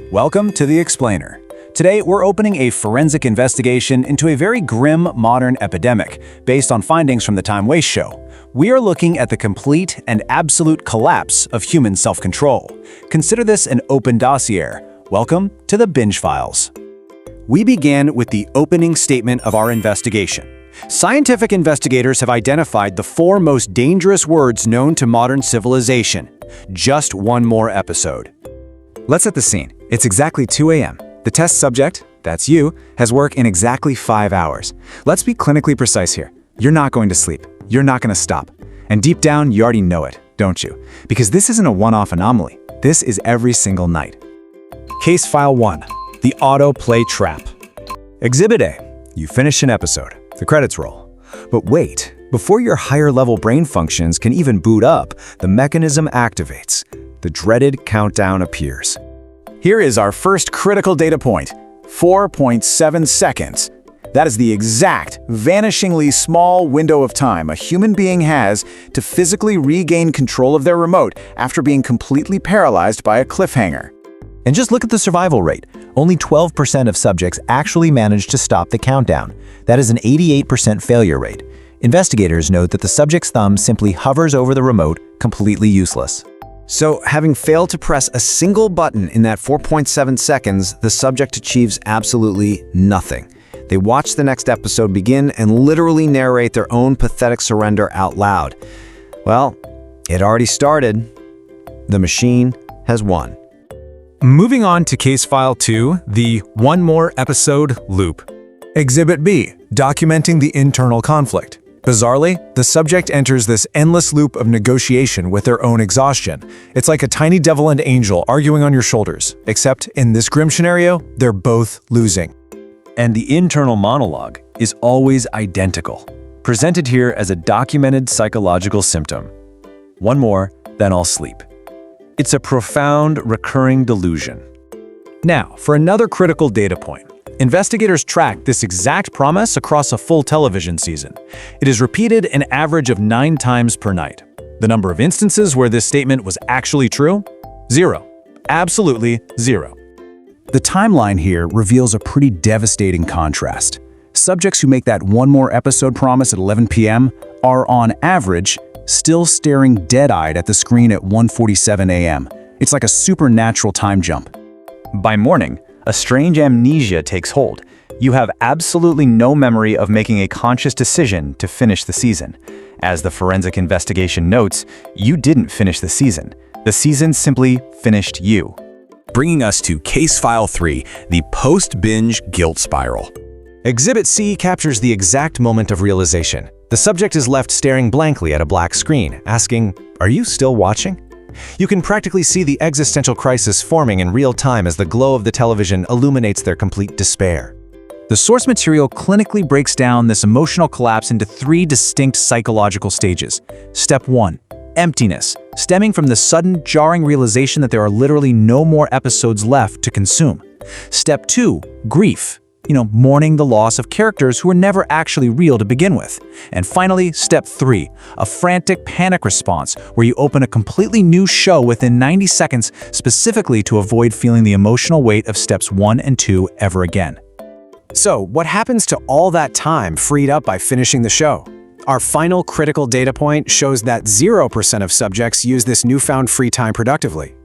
Welcome to The Explainer. Today, we're opening a forensic investigation into a very grim modern epidemic based on findings from the Time Waste Show. We are looking at the complete and absolute collapse of human self-control. Consider this an open dossier. Welcome to the Binge Files. We began with the opening statement of our investigation. Scientific investigators have identified the 4 most dangerous words known to modern civilization. Just one more episode. Let's set the scene. It's exactly 2 a.m. The test subject, that's you, has work in exactly 5 hours. Let's be clinically precise here. You're not going to sleep. You're not going to stop. And deep down, you already know it, don't you? Because this isn't a one-off anomaly. This is every single night. Case File 1. The Autoplay Trap. Exhibit A. You finish an episode. The credits roll. But wait, before your higher-level brain functions can even boot up, the mechanism activates. The dreaded countdown appears. Here is our first critical data point, 4.7 seconds. That is the exact, vanishingly small window of time a human being has to physically regain control of their remote after being completely paralyzed by a cliffhanger. And just look at the survival rate. Only 12% of subjects actually managed to stop the countdown. That is an 88% failure rate. Investigators note that the subject's thumb simply hovers over the remote, completely useless. So, having failed to press a single button in that 4.7 seconds, the subject achieves absolutely nothing. They watch the next episode begin and literally narrate their own pathetic surrender out loud. Well, it already started. The machine has won. Moving on to Case File 2, the one more episode loop. Exhibit B, documenting the internal conflict. Bizarrely, the subject enters this endless loop of negotiation with their own exhaustion. It's like a tiny devil and angel arguing on your shoulders, except in this grim scenario, they're both losing. And the internal monologue is always identical, presented here as a documented psychological symptom. One more, then I'll sleep. It's a profound, recurring delusion. Now, for another critical data point. Investigators track this exact promise across a full television season. It is repeated an average of 9 times per night. The number of instances where this statement was actually true? 0. Absolutely 0. The timeline here reveals a pretty devastating contrast. Subjects who make that one more episode promise at 11 p.m. are, on average, still staring dead-eyed at the screen at 1:47 a.m. It's like a supernatural time jump. By morning, a strange amnesia takes hold. You have absolutely no memory of making a conscious decision to finish the season. As the forensic investigation notes, you didn't finish the season. The season simply finished you. Bringing us to Case File 3, the Post-Binge Guilt Spiral. Exhibit C captures the exact moment of realization. The subject is left staring blankly at a black screen, asking, "Are you still watching?" You can practically see the existential crisis forming in real time as the glow of the television illuminates their complete despair. The source material clinically breaks down this emotional collapse into 3 distinct psychological stages. Step 1, emptiness, stemming from the sudden, jarring realization that there are literally no more episodes left to consume. Step 2, grief. Mourning the loss of characters who were never actually real to begin with. And finally, Step 3, a frantic panic response where you open a completely new show within 90 seconds specifically to avoid feeling the emotional weight of Steps 1 and 2 ever again. So, what happens to all that time freed up by finishing the show? Our final critical data point shows that 0% of subjects use this newfound free time productively.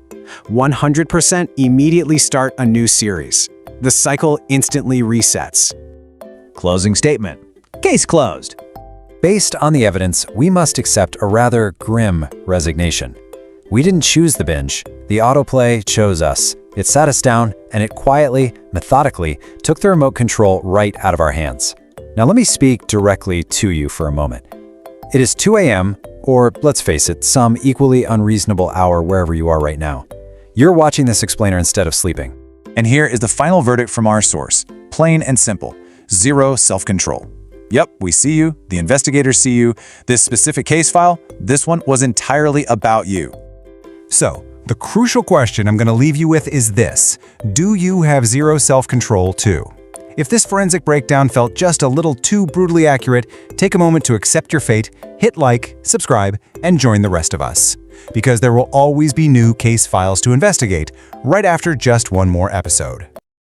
100% immediately start a new series. The cycle instantly resets. Closing statement. Case closed. Based on the evidence, we must accept a rather grim resignation. We didn't choose the binge. The autoplay chose us. It sat us down, and it quietly, methodically, took the remote control right out of our hands. Now let me speak directly to you for a moment. It is 2 a.m., or let's face it, some equally unreasonable hour wherever you are right now. You're watching this explainer instead of sleeping. And here is the final verdict from our source. Plain and simple. 0 self-control. Yep, we see you. The investigators see you. This specific case file, this one was entirely about you. So, the crucial question I'm going to leave you with is this. Do you have 0 self-control too? If this forensic breakdown felt just a little too brutally accurate, take a moment to accept your fate, hit like, subscribe, and join the rest of us. because there will always be new case files to investigate right after just one more episode.